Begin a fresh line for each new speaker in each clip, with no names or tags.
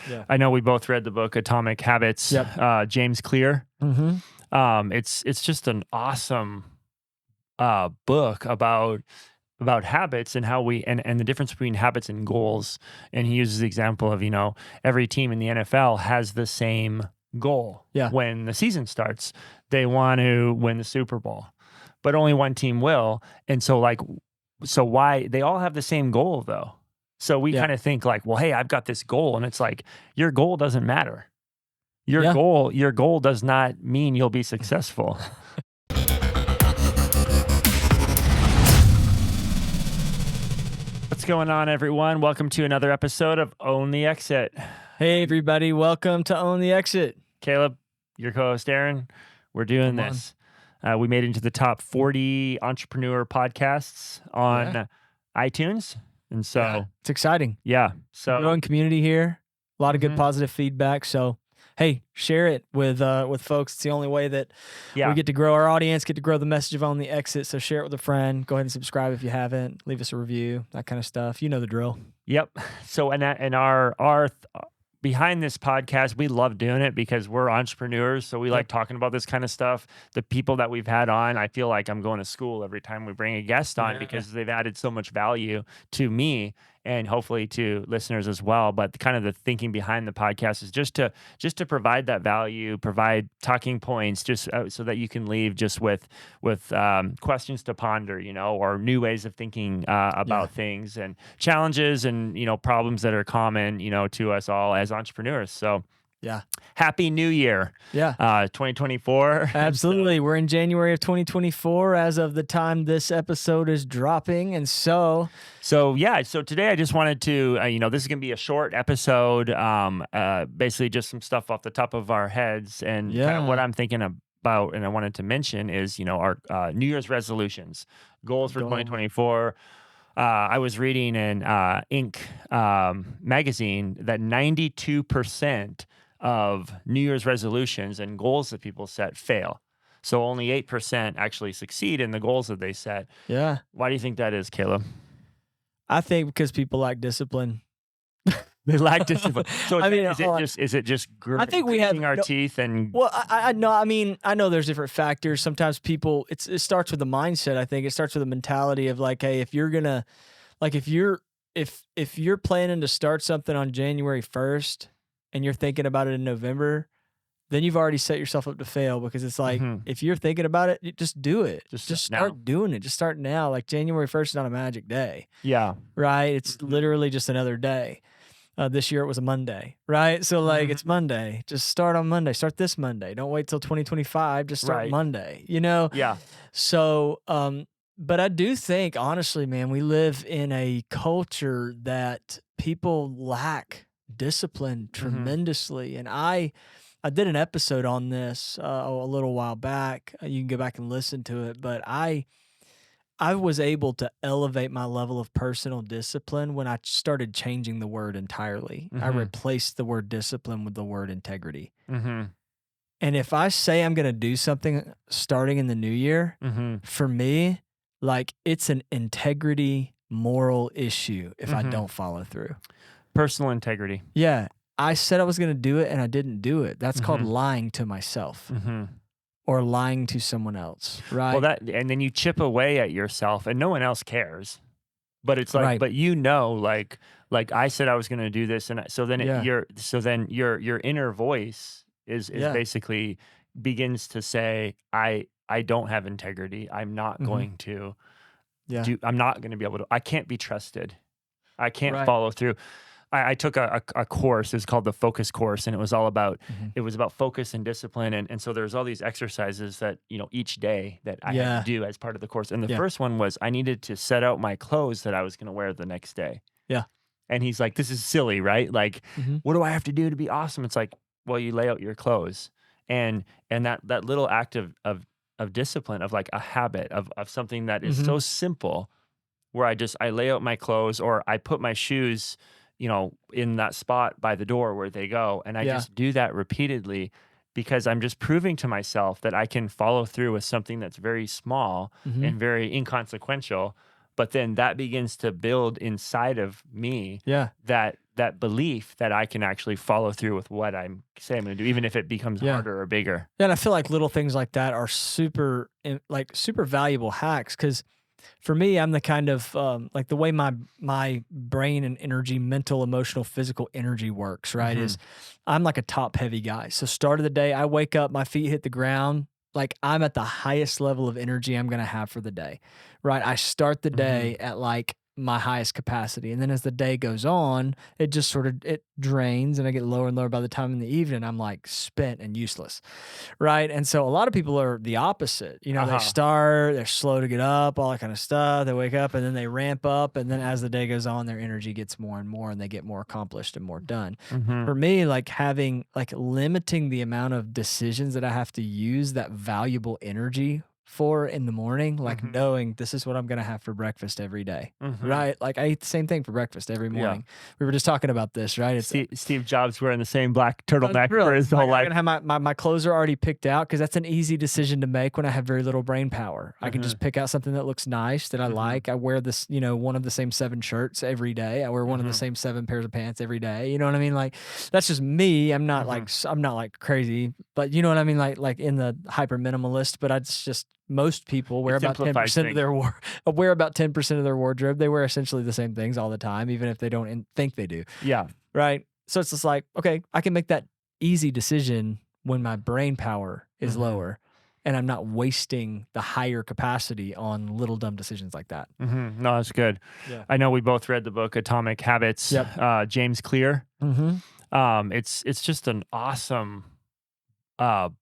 Yeah.
I know we both read the book Atomic Habits, James Clear. It's just an awesome book about habits and how we and the difference between habits and goals. And he uses the example of, every team in the NFL has the same goal.
Yeah.
When the season starts, they want to win the Super Bowl, but only one team will. And so why they all have the same goal though? So we kind of think like, well, hey, I've got this goal, and it's like your goal doesn't matter. Your goal does not mean you'll be successful. What's going on, everyone? Welcome to another episode of Own the Exit.
Hey, everybody. Welcome to Own the Exit.
Caleb, your co-host Aaron, we're doing this. We made it into the top 40 entrepreneur podcasts on iTunes. And so
it's exciting.
Yeah. So
growing community here. A lot of good positive feedback. So, hey, share it with folks. It's the only way that we get to grow our audience, get to grow the message of Own the Exit. So share it with a friend. Go ahead and subscribe if you haven't. Leave us a review, that kind of stuff. You know the drill.
Yep. So and our behind this podcast, we love doing it because we're entrepreneurs. So we like talking about this kind of stuff. The people that we've had on, I feel like I'm going to school every time we bring a guest on because they've added so much value to me and hopefully to listeners as well. But kind of the thinking behind the podcast is just to provide that value, provide talking points, just so that you can leave just with questions to ponder, or new ways of thinking about things and challenges and problems that are common, to us all as entrepreneurs. So.
Yeah.
Happy New Year.
Yeah.
2024.
Absolutely. We're in January of 2024 as of the time this episode is dropping. And so
today I just wanted to, this is going to be a short episode, basically just some stuff off the top of our heads and kind of what I'm thinking about. And I wanted to mention is, our New Year's resolutions, goals for 2024. I was reading in Inc. Magazine that 92% of New Year's resolutions and goals that people set fail. So only 8% actually succeed in the goals that they set.
Yeah.
Why do you think that is, Caleb?
I think because people lack discipline.
They lack discipline. So is it just
I think we have
our teeth and
well, I know. I mean, I know there's different factors. Sometimes people, it starts with the mindset. I think it starts with a mentality of like, hey, if you're planning to start something on January 1st and you're thinking about it in November, then you've already set yourself up to fail because it's like, if you're thinking about it, you just do it. Just start doing it. Just start now. Like January 1st is not a magic day.
Yeah.
Right. It's literally just another day. This year it was a Monday, right? So it's Monday. Just start on Monday. Start this Monday. Don't wait till 2025. Just start Monday,
Yeah.
So, but I do think, honestly, man, we live in a culture that people lack discipline tremendously. And I did an episode on this a little while back. You can go back and listen to it. But I was able to elevate my level of personal discipline when I started changing the word entirely. I replaced the word discipline with the word integrity. And if I say I'm going to do something starting in the new year, for me, like it's an integrity moral issue if I don't follow through.
Personal integrity.
Yeah. I said I was going to do it and I didn't do it. That's called lying to myself. Or lying to someone else, right?
Well, and then you chip away at yourself, and no one else cares. But it's like, but like I said I was going to do this, and so then your inner voice is basically begins to say, I don't have integrity. I'm not going to do. I'm not going to be able to. I can't be trusted. I can't follow through. I took a course. It was called the Focus course, and it was all about it was about focus and discipline. And so there's all these exercises that each day that I had to do as part of the course. And the first one was I needed to set out my clothes that I was going to wear the next day.
Yeah.
And he's like, "This is silly, right? Like, what do I have to do to be awesome?" It's like, well, you lay out your clothes, and that little act of discipline, of like a habit of something that is so simple, where I lay out my clothes or I put my shoes in that spot by the door where they go. And I just do that repeatedly because I'm just proving to myself that I can follow through with something that's very small and very inconsequential. But then that begins to build inside of me that that belief that I can actually follow through with what I'm saying I'm going to do, even if it becomes
Yeah.
harder or bigger.
Yeah, and I feel like little things like that are super valuable hacks because for me, I'm the kind of like the way my brain and energy, mental, emotional, physical energy works, right?
Mm-hmm.
Is I'm like a top heavy guy. So start of the day, I wake up, my feet hit the ground, like I'm at the highest level of energy I'm gonna have for the day. Right. I start the
Mm-hmm.
day at like my highest capacity. And then as the day goes on, it just sort of it drains and I get lower and lower by the time in the evening, I'm like spent and useless. Right. And so a lot of people are the opposite. You know,
Uh-huh.
they're slow to get up, all that kind of stuff. They wake up and then they ramp up. And then as the day goes on, their energy gets more and more and they get more accomplished and more done.
Mm-hmm.
For me, like limiting the amount of decisions that I have to use that valuable energy for in the morning, like
Mm-hmm.
knowing this is what I'm going to have for breakfast every day.
Mm-hmm.
Right. Like I eat the same thing for breakfast every
Yeah.
morning. We were just talking about this, right? It's
Steve Jobs wearing the same black turtleneck for
really,
his whole
like, I'm
life.
gonna have my clothes are already picked out because that's an easy decision to make when I have very little brain power. I can
Mm-hmm.
just pick out something that looks nice that I
Mm-hmm.
like. I wear this, one of the same 7 shirts every day. I wear one of the
Mm-hmm.
same 7 pairs of pants every day. You know what I mean? Like that's just me.
Mm-hmm.
I'm not like crazy, but you know what I mean? Like in the hyper minimalist. But it's just most people wear
It
about
simplifies
10% of
things.
wear about 10% of their wardrobe. They wear essentially the same things all the time, even if they don't think they do.
Yeah.
Right. So it's just like, okay, I can make that easy decision when my brain power is
Mm-hmm.
lower and I'm not wasting the higher capacity on little dumb decisions like that.
Mm-hmm. No, that's good.
Yeah.
I know we both read the book Atomic Habits.
Yep.
James Clear.
Mm-hmm.
It's just an awesome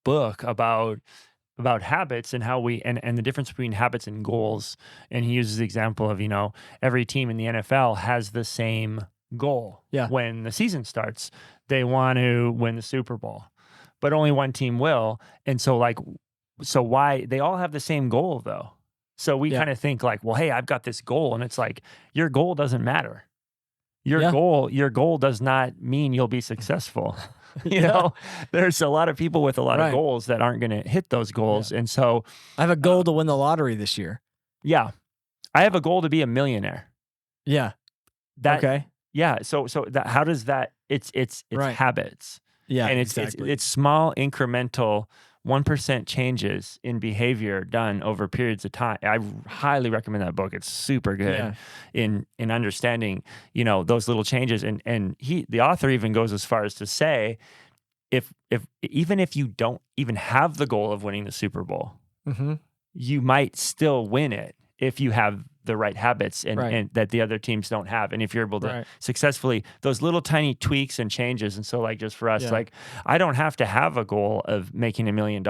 book about habits and how we and the difference between habits and goals. And he uses the example of, every team in the NFL has the same goal.
Yeah.
When the season starts, they want to win the Super Bowl, but only one team will. And so why they all have the same goal though? So we
Yeah.
kind of think like, well, hey, I've got this goal, and it's like your goal doesn't matter. Your
Yeah.
goal does not mean you'll be successful. You
Yeah.
know, there's a lot of people with a lot of
Right.
goals that aren't going to hit those goals.
Yeah.
And so,
I have a
uh,
goal to win the lottery this year.
yeah, I have a goal to be a millionaire.
Yeah.
That,
Okay.
yeah. So that, how does that, it's
Right.
habits,
Yeah.
and
Exactly.
it's small incremental 1% changes in behavior done over periods of time. I highly recommend that book. It's super good
Yeah.
in understanding, those little changes. And the author even goes as far as to say, if even if you don't even have the goal of winning the Super Bowl,
Mm-hmm.
you might still win it if you have the right habits
Right.
and that the other teams don't have. And if you're able to
Right.
successfully, those little tiny tweaks and changes. And so like just for us,
Yeah.
like I don't have to have a goal of making $1 million.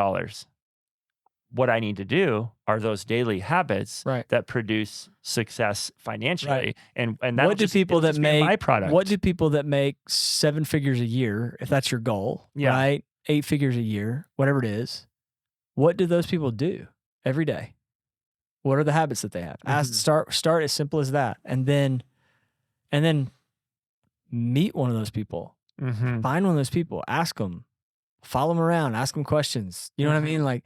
What I need to do are those daily habits
Right.
that produce success financially.
Right.
And
What
that'll
do
just,
people
it'll
that
just be a
make
byproduct.
what do people that make 7 figures a year, if that's your goal,
Yeah.
right? 8 figures a year, whatever it is. What do those people do every day? What are the habits that they have?
Mhm.
Start as simple as that. And then meet one of those people.
Mhm.
Find one of those people, ask them, follow them around, ask them questions. You know what I
Mhm.
mean? Like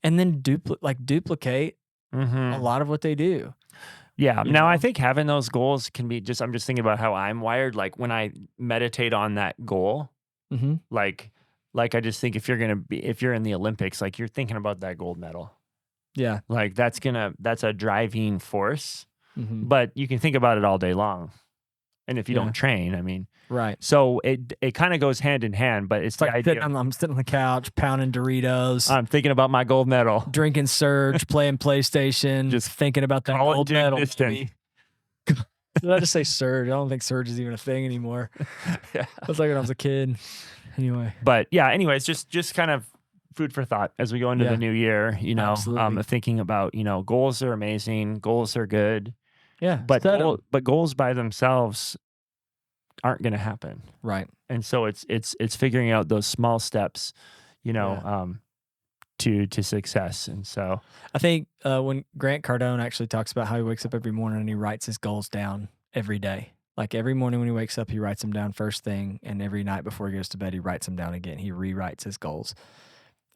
and then duplicate a
Mhm.
lot of what they do.
Yeah.
You
Now, I
know?
think having those goals can be I'm just thinking about how I'm wired. Like when I meditate on that goal,
Mhm.
like, I just think if you're in the Olympics, like you're thinking about that gold medal,
Yeah.
like that's a driving force,
Mhm.
but you can think about it all day long. And if you
Yeah.
don't train, I mean,
Right.
so it kind of goes hand in hand, but it's
It's
the
like
idea.
I'm sitting on the couch, pounding Doritos,
I'm thinking about my gold medal,
drinking Surge, playing PlayStation,
just
thinking about that
call it
gold
into
medal,
existence.
baby. Did I just say Surge? I don't think Surge is even a thing anymore.
Yeah.
That's like when I was a kid. Anyway.
But yeah, anyways, just kind of food for thought as we go into the
Yeah.
new year,
Absolutely.
thinking about, goals are amazing, goals are good,
Yeah.
but
Set 'em.
goals by themselves aren't going to happen.
Right.
And so it's figuring out those small steps,
Yeah.
to success. And so,
I think when Grant Cardone actually talks about how he wakes up every morning and he writes his goals down every day. Like every morning when he wakes up, he writes them down first thing. And every night before he goes to bed, he writes them down again. He rewrites his goals.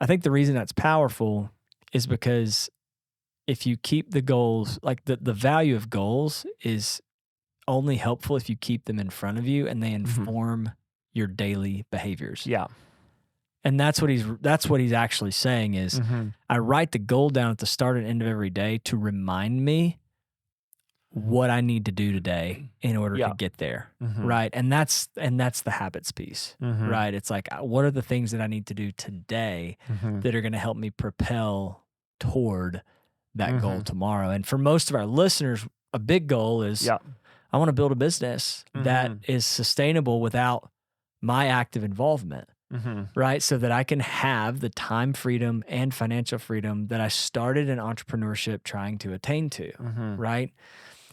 I think the reason that's powerful is because if you keep the goals, like the value of goals is only helpful if you keep them in front of you and they
Mhm.
inform your daily behaviors.
Yeah.
And that's what he's actually saying is
Mhm.
I write the goal down at the start and end of every day to remind me what I need to do today in order to
Yeah.
get there.
Mhm.
Right. And that's the habits piece.
Mhm.
Right. It's like, what are the things that I need to do today
Mhm.
that are going to help me propel toward that goal
Mhm.
tomorrow? And for most of our listeners, a big goal is
Yeah.
I want to build a business that
Mhm.
is sustainable without my active involvement,
Mhm.
right? So that I can have the time freedom and financial freedom that I started in entrepreneurship trying to attain to,
Mhm.
right?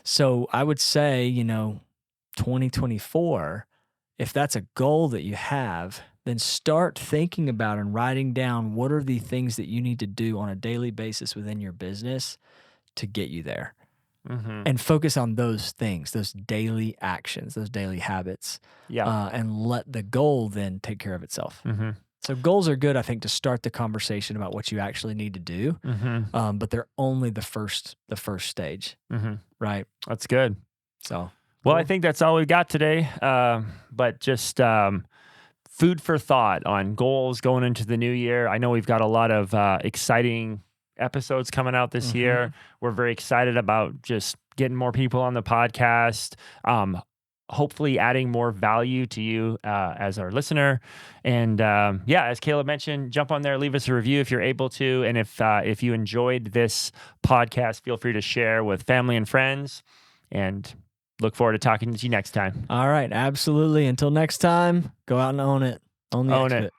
So I would say, 2024, if that's a goal that you have, then start thinking about and writing down what are the things that you need to do on a daily basis within your business to get you there.
Mhm.
And focus on those things, those daily actions, those daily habits,
Yeah.
and let the goal then take care of itself.
Mhm.
So goals are good, I think, to start the conversation about what you actually need to do,
Mhm.
but they're only the first stage,
Mhm.
right?
That's good.
So
Well, I
cool.
think that's all we got today. But just food for thought on goals going into the new year. I know we've got a lot of exciting episodes coming out this year.
Mhm.
We're very excited about just getting more people on the podcast. Hopefully, adding more value to you as our listener. And yeah, as Caleb mentioned, jump on there, leave us a review if you're able to. And if you enjoyed this podcast, feel free to share with family and friends. And look forward to talking to you next time.
All right, absolutely. Until next time, go out and own it. Own the
Own it.
exit.